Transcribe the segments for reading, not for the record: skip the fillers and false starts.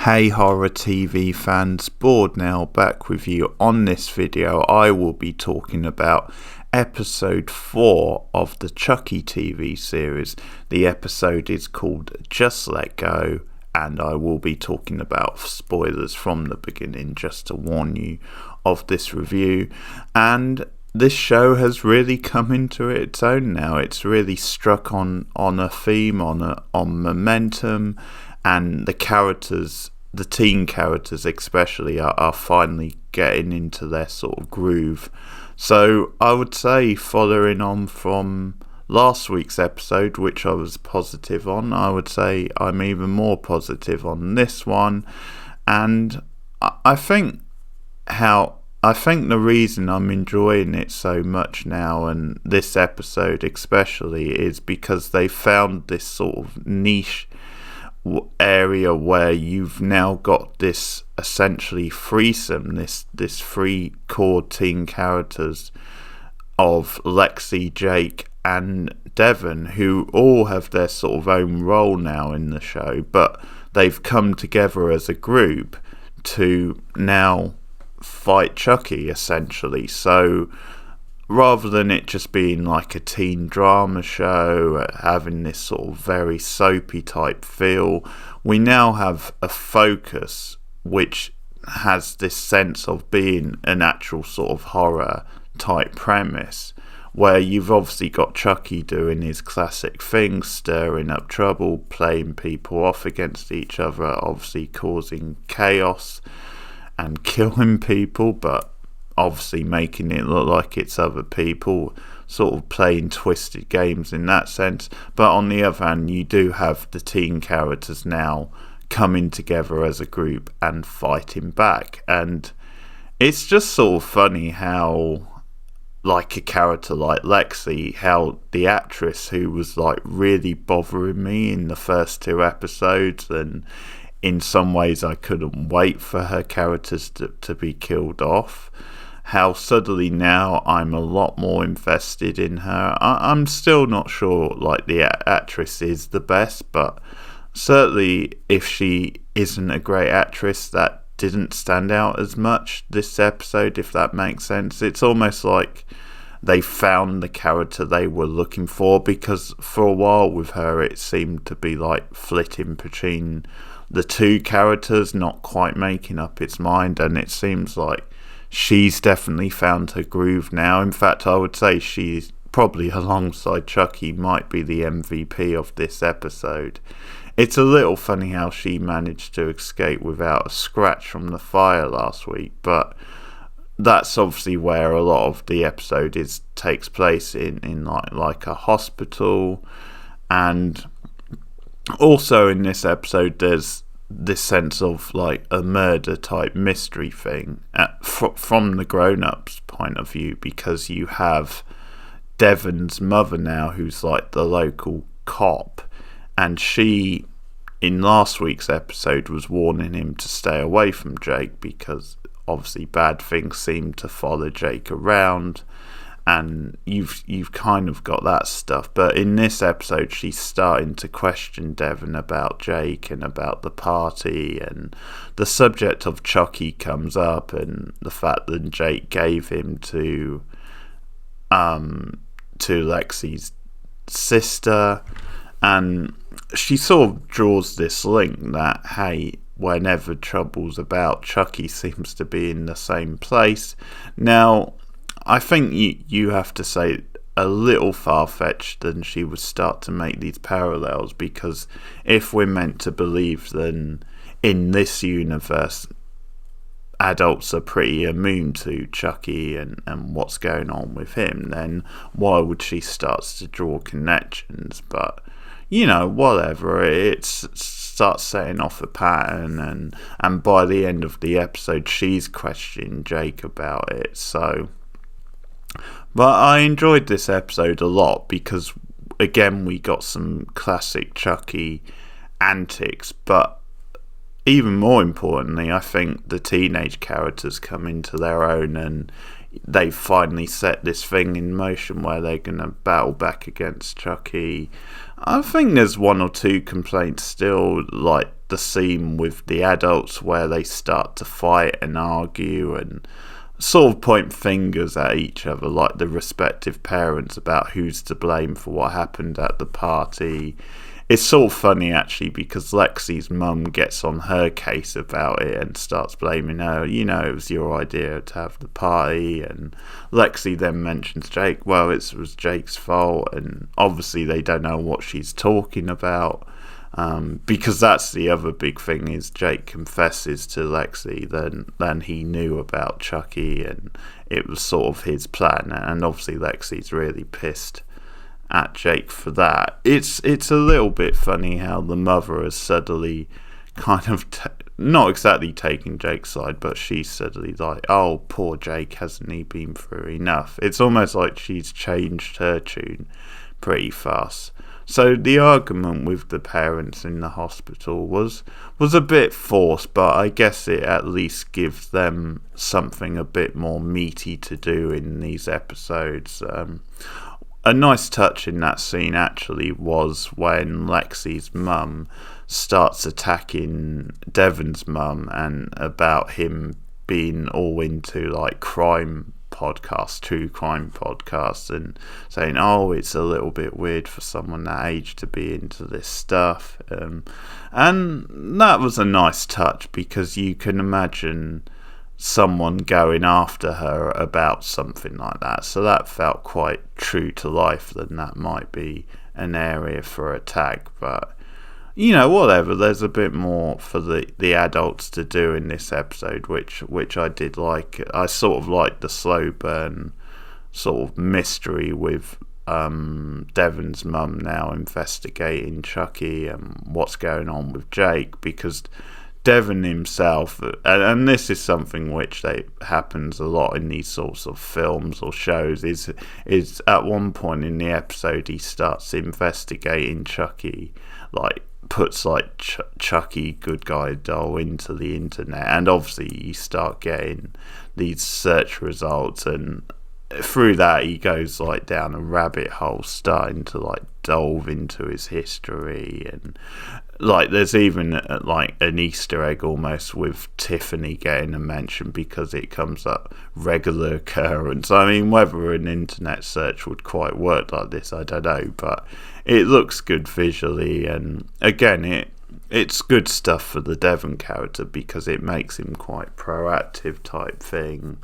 Hey horror TV fans, Bored now, back with you. On this video I will be talking about episode 4 of the Chucky TV series. The episode is called Just Let Go, and I will be talking about spoilers from the beginning just to warn you of this review. And this show has really come into its own now. It's really struck on a theme, on momentum, and the characters, the teen characters especially, are finally getting into their sort of groove. So I would say, following on from last week's episode, which I was positive on, I would say I'm even more positive on this one. And I think the reason I'm enjoying it so much now, and this episode especially, is because they found this sort of niche area where you've now got this essentially threesome, this three core teen characters of Lexi, Jake and Devon, who all have their sort of own role now in the show, but they've come together as a group to now fight Chucky, essentially. So rather than it just being like a teen drama show, having this sort of very soapy type feel, we now have a focus which has this sense of being an actual sort of horror type premise, where you've obviously got Chucky doing his classic things, stirring up trouble, playing people off against each other, obviously causing chaos and killing people, but obviously making it look like it's other people, sort of playing twisted games in that sense. But on the other hand, you do have the teen characters now coming together as a group and fighting back. And it's just sort of funny how, like, a character like Lexi, how the actress who was like really bothering me in the first 2 episodes, and in some ways I couldn't wait for her characters to be killed off, how suddenly now I'm a lot more invested in her. I'm still not sure like the actress is the best, but certainly if she isn't a great actress, that didn't stand out as much this episode, if that makes sense. It's almost like they found the character they were looking for, because for a while with her it seemed to be like flitting between the 2 characters, not quite making up its mind, and it seems like she's definitely found her groove now. In fact, I would say she's probably, alongside Chucky, might be the MVP of this episode. It's a little funny how she managed to escape without a scratch from the fire last week, but that's obviously where a lot of the episode takes place, in like a hospital. And also in this episode there's this sense of like a murder type mystery thing from the grown-ups point of view, because you have Devon's mother now, who's like the local cop, and she in last week's episode was warning him to stay away from Jake, because obviously bad things seem to follow Jake around, and you've kind of got that stuff. But in this episode she's starting to question Devon about Jake and about the party, and the subject of Chucky comes up, and the fact that Jake gave him to Lexi's sister, and she sort of draws this link that, hey, whenever trouble's about, Chucky seems to be in the same place. Now I think you have to say a little far-fetched than she would start to make these parallels, because if we're meant to believe then in this universe adults are pretty immune to Chucky and what's going on with him, then why would she start to draw connections? But you know, whatever, it starts setting off a pattern, and by the end of the episode she's questioning Jake about it. So, but I enjoyed this episode a lot, because again we got some classic Chucky antics, but even more importantly I think the teenage characters come into their own, and they finally set this thing in motion where they're going to battle back against Chucky. I think there's one or two complaints still, like the scene with the adults where they start to fight and argue and sort of point fingers at each other, like the respective parents, about who's to blame for what happened at the party. It's sort of funny actually, because Lexi's mum gets on her case about it and starts blaming her. You know, it was your idea to have the party, and Lexi then mentions Jake. Well, it was Jake's fault, and obviously they don't know what she's talking about. Because that's the other big thing, is Jake confesses to Lexi then he knew about Chucky, and it was sort of his plan, and obviously Lexi's really pissed at Jake for that. It's a little bit funny how the mother has suddenly kind of not exactly taking Jake's side, but she's suddenly like, oh, poor Jake, hasn't he been through enough? It's almost like she's changed her tune pretty fast. So the argument with the parents in the hospital was a bit forced, but I guess it at least gives them something a bit more meaty to do in these episodes. A nice touch in that scene actually was when Lexi's mum starts attacking Devon's mum, and about him being all into like true crime podcasts, and saying, oh, it's a little bit weird for someone that age to be into this stuff. And that was a nice touch, because you can imagine someone going after her about something like that. So that felt quite true to life, then that might be an area for attack. But, you know, whatever, there's a bit more for the adults to do in this episode, which I did like. I sort of liked the slow burn sort of mystery with Devon's mum now investigating Chucky and what's going on with Jake, because Devon himself, and this is something which happens a lot in these sorts of films or shows, is at one point in the episode he starts investigating Chucky, like puts like Chucky good guy doll into the internet, and obviously you start getting these search results, and through that he goes like down a rabbit hole, starting to like delve into his history, and like there's even like an Easter egg almost with Tiffany getting a mention because it comes up regular occurrence. I mean, whether an internet search would quite work like this, I don't know, but it looks good visually, and again it's good stuff for the Devon character because it makes him quite proactive type thing.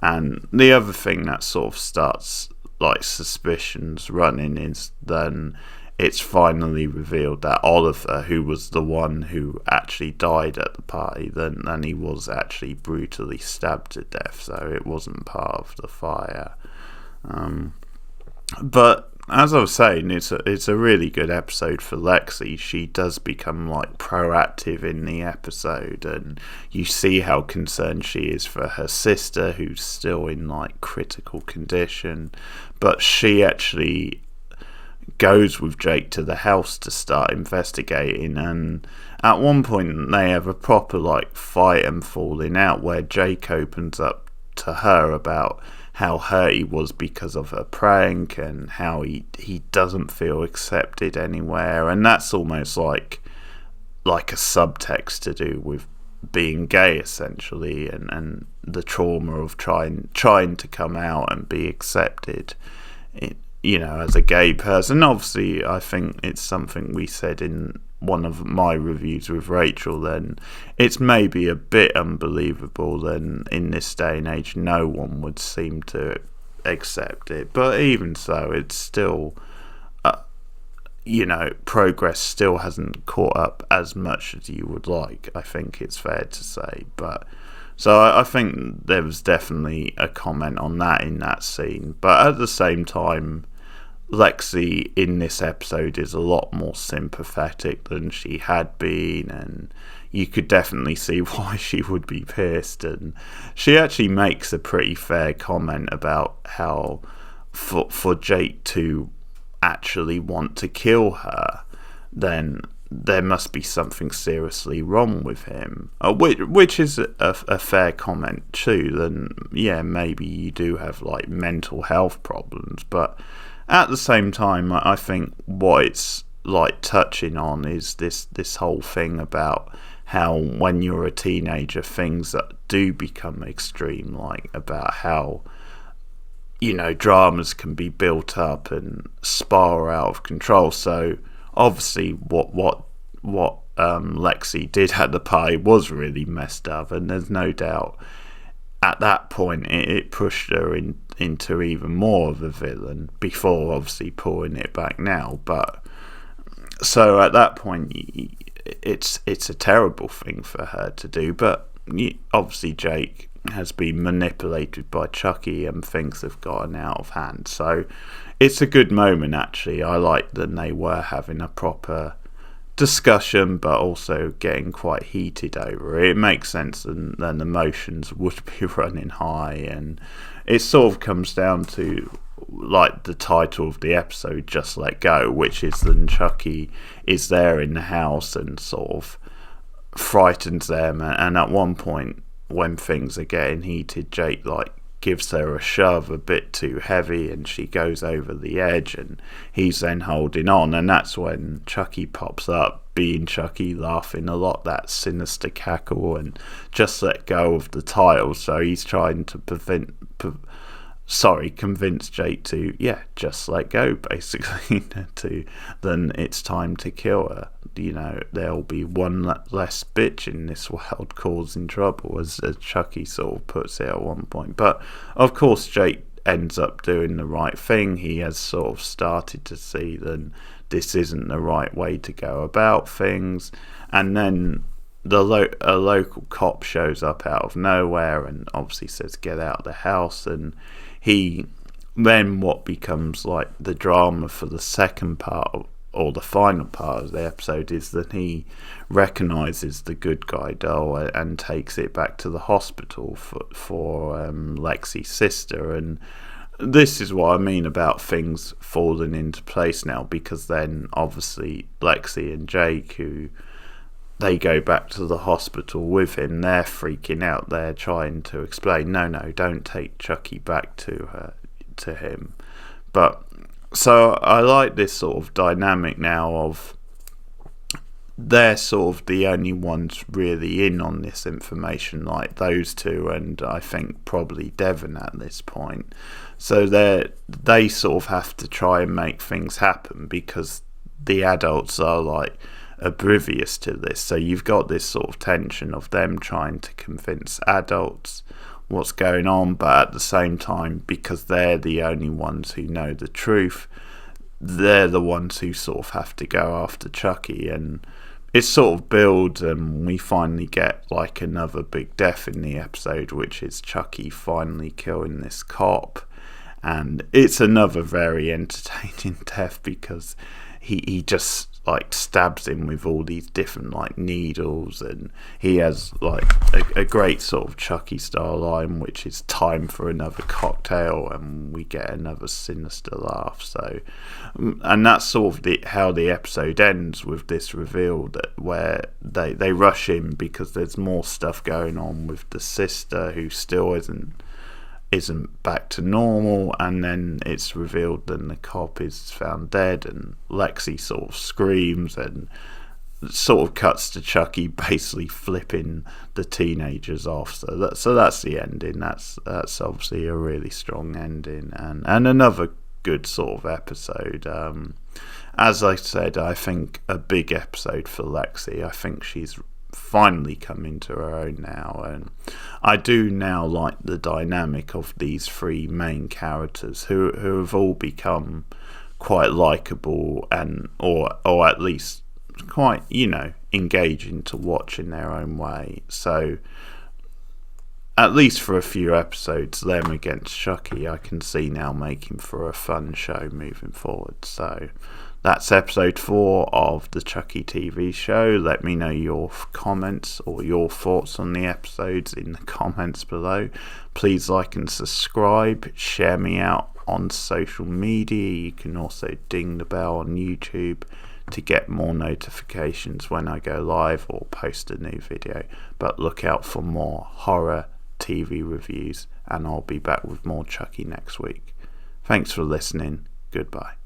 And the other thing that sort of starts like suspicions running is then it's finally revealed that Oliver, who was the one who actually died at the party, then he was actually brutally stabbed to death, so it wasn't part of the fire. But as I was saying, it's a really good episode for Lexi. She does become like proactive in the episode, and you see how concerned she is for her sister, who's still in like critical condition. But she actually goes with Jake to the house to start investigating, and at one point they have a proper like fight and falling out where Jake opens up to her about how hurt he was because of her prank, and how he doesn't feel accepted anywhere, and that's almost like a subtext to do with being gay essentially, and the trauma of trying to come out and be accepted, you know, as a gay person. Obviously I think it's something we said in one of my reviews with Rachel, then it's maybe a bit unbelievable then in this day and age no one would seem to accept it, but even so it's still you know, progress still hasn't caught up as much as you would like, I think it's fair to say. But so I think there was definitely a comment on that in that scene, but at the same time Lexi in this episode is a lot more sympathetic than she had been, and you could definitely see why she would be pissed. And she actually makes a pretty fair comment about how for Jake to actually want to kill her, then there must be something seriously wrong with him, which is a fair comment too. Then yeah, maybe you do have like mental health problems, but at the same time, I think what it's like touching on is this whole thing about how when you're a teenager things that do become extreme, like about how, you know, dramas can be built up and spiral out of control. So obviously what Lexi did at the party was really messed up, and there's no doubt at that point it pushed her into even more of a villain, before obviously pulling it back now. But so at that point it's a terrible thing for her to do, but obviously Jake has been manipulated by Chucky and things have gotten out of hand. So it's a good moment, actually. I like that they were having a proper discussion, but also getting quite heated over it. It makes sense, and then emotions would be running high, and it sort of comes down to like the title of the episode, Just Let Go, which is then Chucky is there in the house and sort of frightens them, and at one point when things are getting heated, Jake like gives her a shove a bit too heavy and she goes over the edge, and he's then holding on, and that's when Chucky pops up, being Chucky, laughing a lot, that sinister cackle, and just let go of the title. So he's trying to convince Jake to just let go, basically, to then it's time to kill her. You know, there'll be one less bitch in this world causing trouble, as Chucky sort of puts it at one point. But of course Jake ends up doing the right thing. He has sort of started to see that this isn't the right way to go about things, and then a local cop shows up out of nowhere and obviously says get out of the house, and he then, what becomes like the drama for the second part or the final part of the episode, is that he recognises the good guy doll and takes it back to the hospital for Lexi's sister. And this is what I mean about things falling into place now, because then obviously Lexi and Jake, who they go back to the hospital with him, they're freaking out. They're trying to explain, no, don't take Chucky back to him. But so I like this sort of dynamic now of they're sort of the only ones really in on this information, like those two, and I think probably Devon at this point. So they sort of have to try and make things happen, because the adults are like oblivious to this. So you've got this sort of tension of them trying to convince adults what's going on, but at the same time, because they're the only ones who know the truth, they're the ones who sort of have to go after Chucky. And it sort of builds, and we finally get like another big death in the episode, which is Chucky finally killing this cop. And it's another very entertaining death, because he just like stabs him with all these different like needles, and he has like a great sort of Chucky style line, which is time for another cocktail, and we get another sinister laugh. So, and that's sort of how the episode ends, with this reveal that where they rush in because there's more stuff going on with the sister, who still isn't back to normal, and then it's revealed that the cop is found dead, and Lexi sort of screams, and sort of cuts to Chucky basically flipping the teenagers off. So that's the ending. That's obviously a really strong ending, and another good sort of episode. As I said, I think a big episode for Lexi. I think she's finally come into her own now, and I do now like the dynamic of these three main characters who have all become quite likeable, and or at least quite, you know, engaging to watch in their own way. So at least for a few episodes, them against Chucky, I can see now making for a fun show moving forward. So that's episode 4 of the Chucky TV show. Let me know your comments or your thoughts on the episodes in the comments below. Please like and subscribe. Share me out on social media. You can also ding the bell on YouTube to get more notifications when I go live or post a new video. But look out for more horror TV reviews, and I'll be back with more Chucky next week. Thanks for listening. Goodbye.